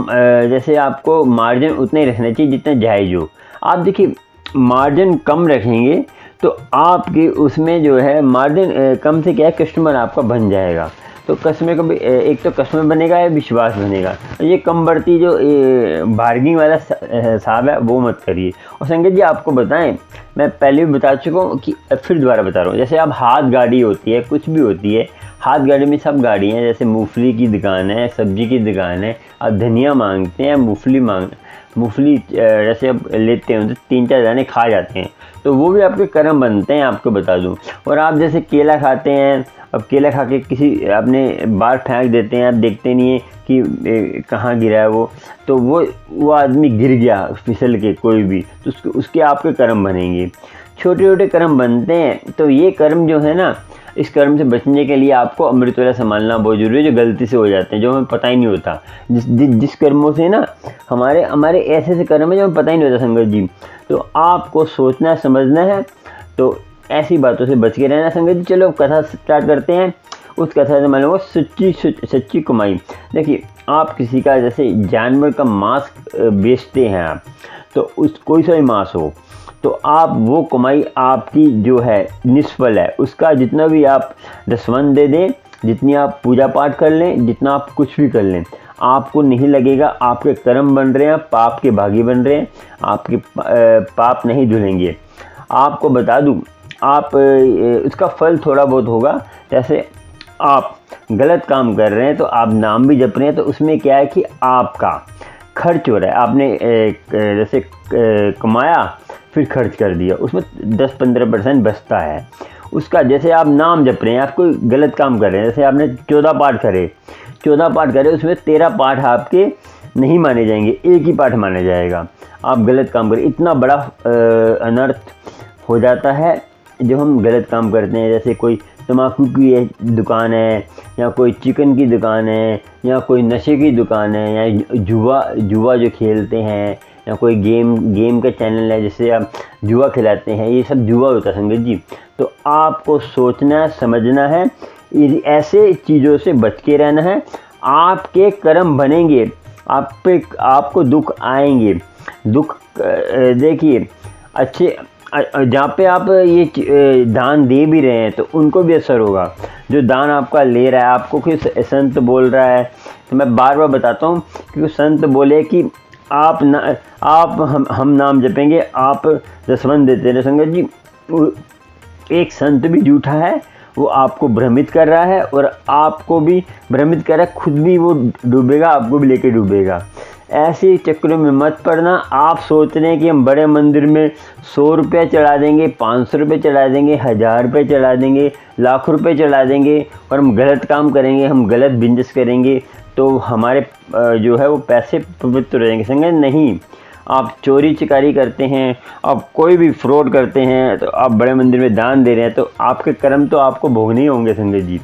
[SPEAKER 1] जैसे आपको मार्जिन उतना ही रखना चाहिए जितना जायज़ हो। आप देखिए मार्जिन कम रखेंगे तो आपके उसमें जो है मार्जिन कम से क्या है, कस्टमर आपका बन जाएगा। तो कस्टमर का भी एक तो कस्टमर बनेगा या विश्वास बनेगा। ये कम बढ़ती जो बार्गिंग वाला हिसाब है वो मत करिए। और संगत जी आपको बताएं, मैं पहले भी बता चुका हूँ कि फिर दोबारा बता रहा हूँ। जैसे आप हाथ गाड़ी होती है, कुछ भी होती है, हाथ गाड़ी में सब गाड़ी हैं। जैसे मूंगफली की दुकान है, सब्जी की दुकान है, आप धनिया मांगते हैं, मूंगफली जैसे आप लेते हैं तो 3-4 दाने खा जाते हैं, तो वो भी आपके कर्म बनते हैं, आपको बता दूं। और आप जैसे केला खाते हैं, अब केला खा के किसी आपने बाहर फेंक देते हैं, आप देखते नहीं है कि कहाँ गिरा है वो, तो वो आदमी गिर गया फिसल के कोई भी, तो उसके आपके कर्म बनेंगे। छोटे छोटे कर्म बनते हैं। तो ये कर्म जो है ना, इस कर्म से बचने के लिए आपको अमृत वेला संभालना बहुत जरूरी है, जो गलती से हो जाते हैं, जो हमें पता ही नहीं होता। जिस कर्मों से ना हमारे ऐसे कर्म है जो हमें पता ही नहीं होता संगत जी। तो आपको सोचना समझना है, तो ऐसी बातों से बच के रहना संगत जी। चलो कथा स्टार्ट करते हैं। उस कथा से मालूम होगा सच्ची कमाई। देखिए आप किसी का जैसे जानवर का मांस बेचते हैं आप, तो कोई सा भी मांस हो, तो आप वो कमाई आपकी जो है निष्फल है। उसका जितना भी आप दसवन दे दें, जितनी आप पूजा पाठ कर लें, जितना आप कुछ भी कर लें, आपको नहीं लगेगा। आपके कर्म बन रहे हैं, पाप के भागी बन रहे हैं, आपके पाप नहीं धुलेंगे। आपको बता दूं, आप उसका फल थोड़ा बहुत होगा। जैसे आप गलत काम कर रहे हैं तो आप नाम भी जप रहे हैं, तो उसमें क्या है कि आपका खर्च हो रहा है, आपने जैसे कमाया फिर खर्च कर दिया, उसमें 10-15% बचता है उसका। जैसे आप नाम जप रहे हैं, आप कोई गलत काम कर रहे हैं, जैसे आपने 14 पाठ करे, उसमें 13 पाठ आपके नहीं माने जाएंगे, एक ही पाठ माना जाएगा। आप गलत काम करें, इतना बड़ा अनर्थ हो जाता है जब हम गलत काम करते हैं। जैसे कोई तम्बाकू की दुकान है, या कोई चिकन की दुकान है, या कोई नशे की दुकान है, या जुआ जो खेलते हैं, या कोई गेम का चैनल है जिससे आप जुआ खिलाते हैं, ये सब जुआ होता है संगत जी। तो आपको सोचना समझना है, ऐसे चीज़ों से बच के रहना है। आपके कर्म बनेंगे, आपको दुख आएंगे। दुख देखिए, अच्छे जहाँ पे आप ये दान दे भी रहे हैं तो उनको भी असर होगा। जो दान आपका ले रहा है, आपको कोई संत बोल रहा है, तो मैं बार बार बताता हूँ कि संत बोले कि हम नाम जपेंगे, आप दसवन देते रहे संगत जी। एक संत भी झूठा है, वो आपको भ्रमित कर रहा है और आपको भी भ्रमित कर रहा है, खुद भी वो डूबेगा, आपको भी लेके डूबेगा। ऐसे चक्रों में मत पड़ना। आप सोच रहे हैं कि हम बड़े मंदिर में 100 रुपये चढ़ा देंगे, 500 रुपये चढ़ा देंगे, 1000 रुपये चढ़ा देंगे, लाखों रुपये चढ़ा देंगे और हम गलत काम करेंगे, हम गलत बिजनेस करेंगे तो हमारे जो है वो पैसे पवित्र हो जाएंगे। संगत नहीं, आप चोरी चिकारी करते हैं, आप कोई भी फ्रॉड करते हैं, तो आप बड़े मंदिर में दान दे रहे हैं, तो आपके कर्म तो आपको भोगने ही होंगे संगत जी।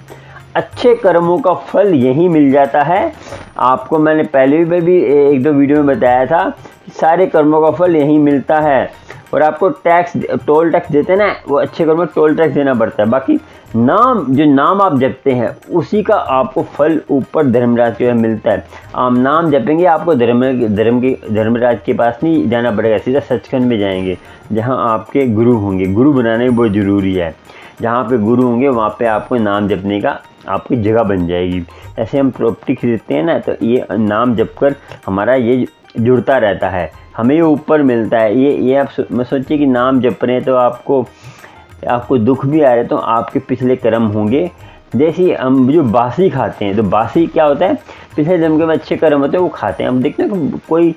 [SPEAKER 1] अच्छे कर्मों का फल यही मिल जाता है। आपको मैंने पहले भी 1-2 वीडियो में बताया था कि सारे कर्मों का फल यही मिलता है। और आपको टोल टैक्स देते हैं ना, वो अच्छे कर्मों में टोल टैक्स देना पड़ता है। बाकी नाम आप जपते हैं उसी का आपको फल ऊपर धर्मराज के मिलता है। आप नाम जपेंगे, आपको धर्मराज के पास नहीं जाना पड़ेगा, सीधा सचखंड में जाएंगे जहाँ आपके गुरु होंगे। गुरु बनाना भी बहुत ज़रूरी है। जहाँ पे गुरु होंगे वहाँ पे आपको नाम जपने का आपकी जगह बन जाएगी। ऐसे हम प्रॉपर्टी खरीदते हैं ना, तो ये नाम जप कर हमारा ये जुड़ता रहता है, हमें ये ऊपर मिलता है। ये आप मैं सोचिए कि नाम जप रहे हैं तो आपको दुख भी आ रहे तो आपके पिछले कर्म होंगे। जैसे हम जो बासी खाते हैं, तो बासी क्या होता है, पिछले जन्म के अच्छे कर्म होते हैं वो खाते हैं। हम देखते हैं कोई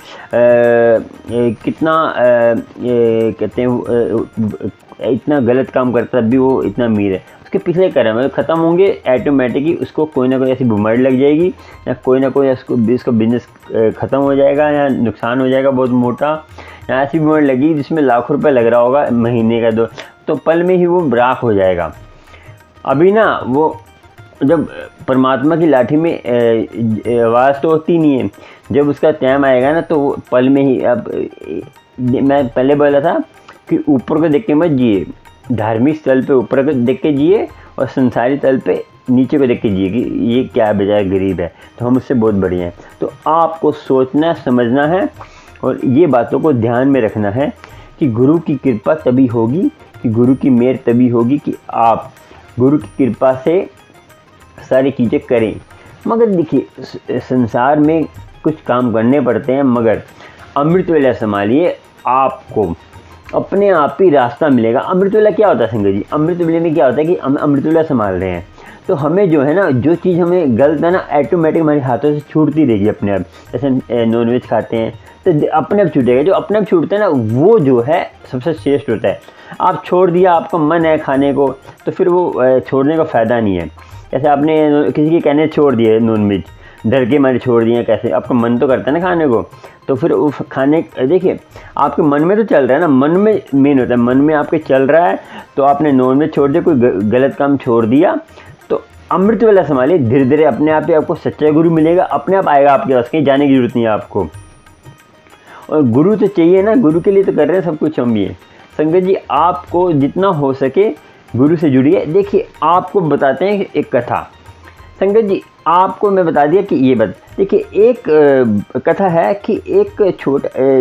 [SPEAKER 1] कितना कहते हैं इतना गलत काम करता है, तब भी वो इतना अमीर है, उसके पिछले कर्म ख़त्म होंगे ऑटोमेटिकली। उसको कोई ना कोई ऐसी बीमारी लग जाएगी, या कोई ना कोई इसको बिजनेस ख़त्म हो जाएगा, या नुकसान हो जाएगा बहुत मोटा, या ऐसी बीमारी लगी जिसमें लाखों रुपए लग रहा होगा महीने का, तो पल में ही वो राख हो जाएगा। अभी ना वो जब परमात्मा की लाठी में आवाज़ तो होती नहीं है, जब उसका टाइम आएगा ना तो वो पल में ही। अब मैं पहले बोला था कि ऊपर को देख के मत जिए, धार्मिक स्थल पे ऊपर को देख के जिए और संसारी तल पे नीचे को देख के जिए कि ये क्या बेचारा गरीब है तो हम उससे बहुत बढ़िया हैं। तो आपको सोचना समझना है और ये बातों को ध्यान में रखना है कि गुरु की कृपा तभी होगी, कि गुरु की मेहर तभी होगी कि आप गुरु की कृपा से सारी चीज़ें करें। मगर देखिए, संसार में कुछ काम करने पड़ते हैं, मगर अमृत वेला संभालिए, आपको अपने आप ही रास्ता मिलेगा। अमृत वेला क्या होता है संगत जी? अमृत वेले में क्या होता है कि हम अमृत वेला संभाल रहे हैं तो हमें जो है ना, जो चीज़ हमें गलत है ना, ऑटोमेटिक हमारे हाथों से छूटती रहेगी अपने आप। जैसे नॉनवेज खाते हैं तो अपने आप छूटेगा, जो अपने आप छूटता है ना वो जो है सबसे श्रेष्ठ होता है। आप छोड़ दिया, आपका मन है खाने को, तो फिर वो छोड़ने का फ़ायदा नहीं है। जैसे आपने किसी के कहने छोड़ दिए नॉनवेज, डर के मारे छोड़ दिए, कैसे आपका मन तो करता है ना खाने को, तो फिर वो खाने, देखिए आपके मन में तो चल रहा है ना, मन में मेन होता है, मन में आपके चल रहा है तो आपने नॉनवेज छोड़ दिया, कोई गलत काम छोड़ दिया, तो अमृत वेला संभालिए। धीरे धीरे अपने आप ही आपको सच्चा गुरु मिलेगा, अपने आप आएगा आपके पास, कहीं जाने की जरूरत नहीं है आपको। और गुरु तो चाहिए ना, गुरु के लिए तो कर रहे हैं सब कुछ हम भी। संगत जी, आपको जितना हो सके गुरु से जुड़िए। देखिए, आपको बताते हैं एक कथा। संगत जी, आपको मैं बता दिया कि ये बात, देखिए एक कथा है कि एक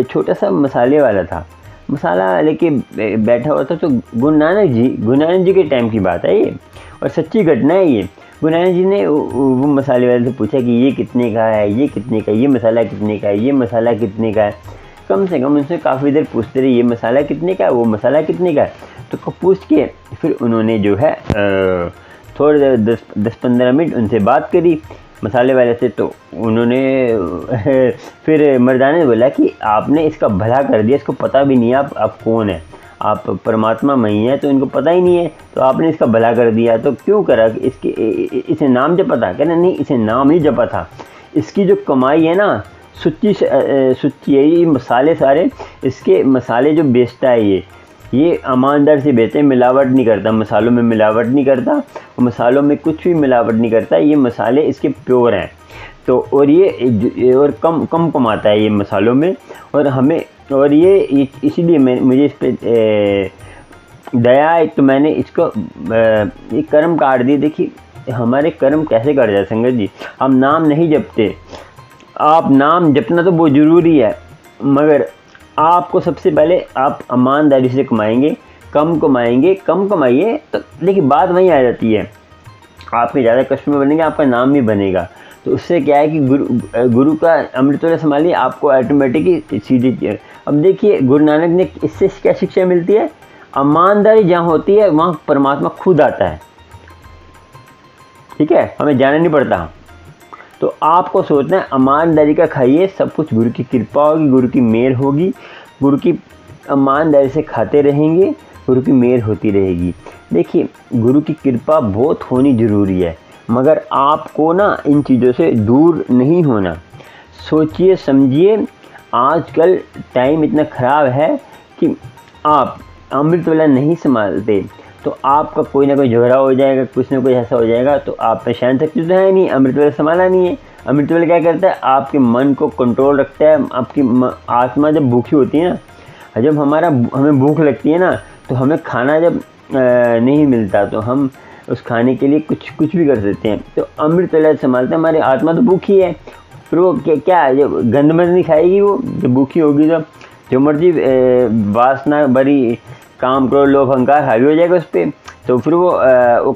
[SPEAKER 1] छोटा सा मसाले वाला था, मसाला लेके बैठा हुआ था। तो गुरु नानक जी के टाइम की बात है ये, और सच्ची घटना है ये। गुरु नानक जी ने वो मसाले वाले से पूछा कि ये कितने का है, ये कितने का, ये मसाला कितने का है, ये मसाला कितने का है। कम से कम उनसे काफ़ी देर पूछते रहे, ये मसाला कितने का है, वो मसाला कितने का है। तो पूछ के फिर उन्होंने जो है थोड़ी देर 10-15 मिनट उनसे बात करी। मसाले वाले से। तो उन्होंने फिर मर्दाना ने बोला कि आपने इसका भला कर दिया, इसको पता भी नहीं है आप कौन है, आप परमात्मा मई है, तो इनको पता ही नहीं है, तो आपने इसका भला कर दिया। तो क्यों करा, इसके इसे नाम जपा था? कहना नहीं, इसे नाम ही जपा था, इसकी जो कमाई है ना सुच्ची है। ये मसाले सारे, इसके मसाले जो बेचता है ये ईमानदार से बेचते हैं, मिलावट नहीं करता, मसालों में मिलावट नहीं करता, मसालों में कुछ भी मिलावट नहीं करता, ये मसाले इसके प्योर हैं। तो और ये और कम कमाता है ये मसालों में, और हमें और ये इसीलिए मुझे इस पर दया है, तो मैंने इसको ये कर्म काट दिए। देखिए हमारे कर्म कैसे कट जाए संगत जी, हम नाम नहीं जपते। आप नाम जपना तो बहुत ज़रूरी है, मगर आपको सबसे पहले आप ईमानदारी से कमाएंगे, कम कमाइए, तो देखिए बात वहीं आ जाती है, आपके ज़्यादा कस्टमर बनेंगे, आपका नाम भी बनेगा। तो उससे क्या है कि गुरु का अमृत वाला संभालिए, आपको ऑटोमेटिकली सीधी। अब देखिए गुरु नानक ने इससे क्या शिक्षा मिलती है, ईमानदारी जहाँ होती है वहाँ परमात्मा खुद आता है। ठीक है, हमें जाना नहीं पड़ता। तो आपको सोचना है ईमानदारी का खाइए, सब कुछ गुरु की कृपा होगी, गुरु की मेहर होगी, गुरु की ईमानदारी से खाते रहेंगे, गुरु की मेहर होती रहेगी। देखिए गुरु की कृपा बहुत होनी ज़रूरी है, मगर आपको ना इन चीज़ों से दूर नहीं होना। सोचिए समझिए, आजकल टाइम इतना ख़राब है कि आप अमृत वाला नहीं संभालते तो आपका कोई ना कोई झगड़ा हो जाएगा, कुछ ना कुछ ऐसा हो जाएगा, तो आप पहचान सकते तो है नहीं, अमृत वाला संभाला नहीं है। अमृत वाला क्या करता है, आपके मन को कंट्रोल रखता है। आपकी आत्मा जब भूखी होती है ना, जब हमें भूख लगती है ना, तो हमें खाना जब नहीं मिलता तो हम उस खाने के लिए कुछ भी कर सकते हैं। तो अमृत वाला संभालते हैं, हमारी आत्मा तो भूखी है, फिर वो क्या है, जब गंदमंद नहीं खाएगी, वो जब भूखी होगी तो जो मर्जी वासना भरी काम करो, लोभ अहंकार हावी हो जाएगा उस पर, तो फिर वो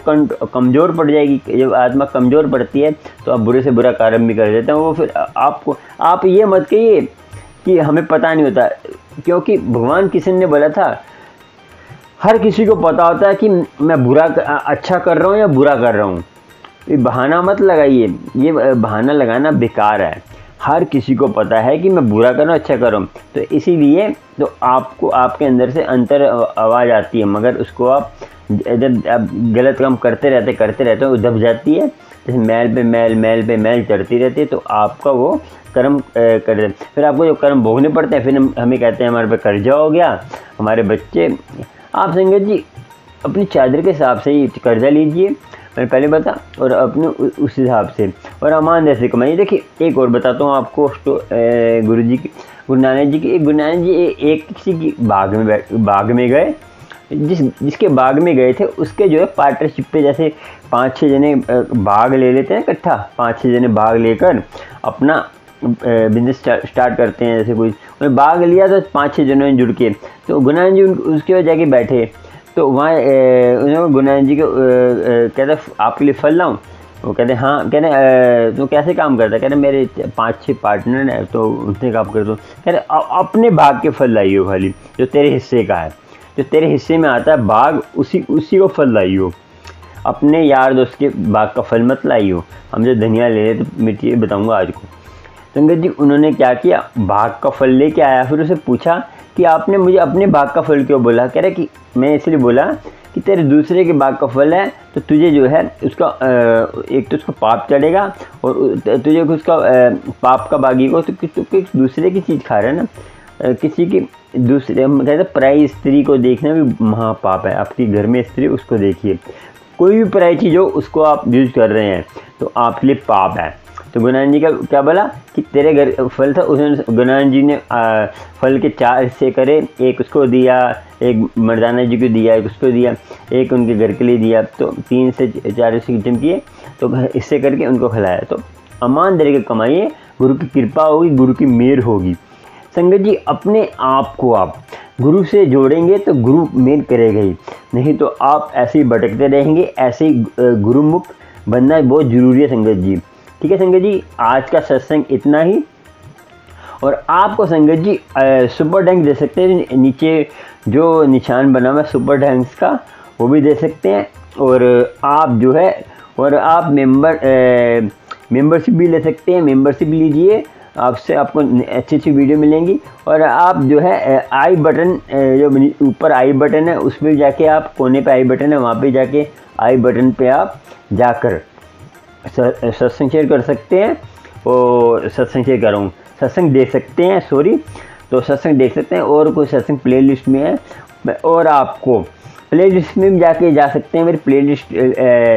[SPEAKER 1] कमज़ोर पड़ जाएगी। जब आत्मा कमज़ोर पड़ती है तो आप बुरे से बुरा कार्य भी कर देते हैं। वो फिर आप ये मत कहिए कि हमें पता नहीं होता, क्योंकि भगवान किशन ने बोला था, हर किसी को पता होता है कि मैं अच्छा कर रहा हूँ या बुरा कर रहा हूँ। ये बहाना मत लगाइए, ये बहाना लगाना बेकार है। हर किसी को पता है कि मैं बुरा कर रहा हूँ, अच्छा कर रहा हूँ, तो इसीलिए तो आपको आपके अंदर से अंतर आवाज़ आती है, मगर उसको आप जब आप गलत काम करते रहते हो, वो दब जाती है, जैसे मैल पे मैल चढ़ती रहती है, तो आपका वो कर्म कर, फिर आपको जो कर्म भोगने पड़ते हैं, फिर हमें कहते हैं हमारे पे कर्जा हो गया, हमारे बच्चे। आप संगत जी अपनी चादर के हिसाब से ही कर्जा लीजिए, मैंने पहले बता, और अपने उस हिसाब से और ईमानदारी से कमाइए। देखिए एक और बताता हूँ आपको, गुरु नानक जी एक किसी की बाग में गए, जिसके बाग में गए थे उसके जो है पार्टनरशिप पे, जैसे 5-6 जने बाग ले लेते हैं इकट्ठा, 5-6 जने बाग लेकर अपना बिजनेस स्टार्ट करते हैं। जैसे कोई उन्होंने बाग लिया तो 5-6 जनों ने जुड़ के, तो गुरु नानक जी उसके वजह जाके बैठे, तो वहाँ उन्होंने गुरु नानक जी को कहते आपके लिए फल लाऊं, वो कहते हाँ, कहते तो कैसे काम करता है, कहते मेरे 5-6 पार्टनर हैं, तो उनसे काम कर दो। कहते अपने भाग के फल लाइयो, खाली जो तेरे हिस्से का है, जो तेरे हिस्से में आता है भाग, उसी को फल लाइयो, अपने यार दोस्त के भाग का फल मत लाइयो। हम जो धनिया ले रहे तो मिट्टी बताऊँगा आज को। संगत जी उन्होंने क्या किया, भाग का फल लेके आया, फिर उसे पूछा कि आपने मुझे अपने भाग का फल क्यों बोला। कह रहे कि मैं इसलिए बोला कि तेरे दूसरे के बाग का फल है, तो तुझे जो है उसका एक तो उसका पाप चढ़ेगा, और तुझे उसका पाप का बागी को, तो दूसरे की चीज़ खा रहा है ना, किसी की दूसरे कहते हैं पराई स्त्री को देखना भी महापाप है। आपकी घर में स्त्री, उसको देखिए, कोई भी पराई चीज़ हो उसको आप यूज कर रहे हैं तो आपके लिए पाप है। तो गुरु नानक जी का क्या बोला कि तेरे घर फल था, उसने गुरु नानक जी ने फल के 4 हिस्से करे, एक उसको दिया, एक मर्दाना जी को दिया, एक उसको दिया, एक उनके घर के लिए दिया, तो 3 से 4 हिस्से जम किए, तो हिस्से करके उनको खिलाया। तो ईमानदारी के कमाइए, गुरु की कृपा होगी, गुरु की मेहर होगी। संगत जी अपने आप को आप गुरु से जोड़ेंगे तो गुरु मेहर करेगा ही, नहीं तो आप ऐसे ही भटकते रहेंगे। ऐसे ही गुरुमुख बनना बहुत ज़रूरी है संगत जी। ठीक है संगत जी, आज का सत्संग इतना ही। और आपको संगत जी सुपर डैंक दे सकते हैं, नीचे जो निशान बना हुआ है सुपर डैंक्स का, वो भी दे सकते हैं। और आप जो है, और आप मेंबर मेंबरशिप भी ले सकते हैं, मेंबरशिप लीजिए, आपसे आपको अच्छी अच्छी वीडियो मिलेंगी। और आप जो है आई बटन, जो ऊपर आई बटन है उस पर जाके, आप कोने पे आई बटन है वहाँ पे जाके आई बटन पे आप जाकर सत्संग शेयर कर सकते हैं, और सत्संग शेयर कर रहा हूँ, सत्संग देख सकते हैं, सॉरी, तो सत्संग देख सकते हैं। और कोई सत्संग प्लेलिस्ट में है, और आपको प्लेलिस्ट में भी जाके जा सकते हैं, मेरी प्लेलिस्ट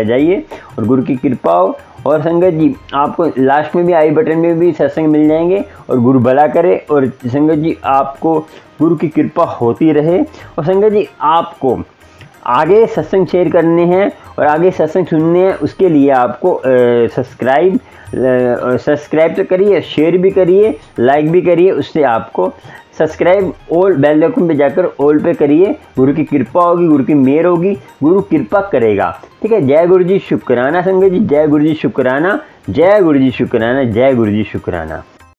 [SPEAKER 1] जाइए और गुरु की कृपा हो। और संगत जी आपको लास्ट में भी आई बटन में भी सत्संग मिल जाएंगे, और गुरु भला करे। और संगत जी आपको गुरु की कृपा होती रहे। और संगत जी आपको आगे सत्संग शेयर करने हैं और आगे सत्संग सुनने हैं, उसके लिए आपको सब्सक्राइब तो करिए, शेयर भी करिए, लाइक भी करिए। उससे आपको सब्सक्राइब ऑल बेल आइकन पे जाकर ऑल पे करिए। गुरु की कृपा होगी, गुरु की मेहर होगी, गुरु कृपा करेगा। ठीक है। जय गुरु जी शुक्राना संगत जी, जय गुरु जी शुक्राना, जय गुरु जी शुक्राना, जय गुरु जी शुक्राना।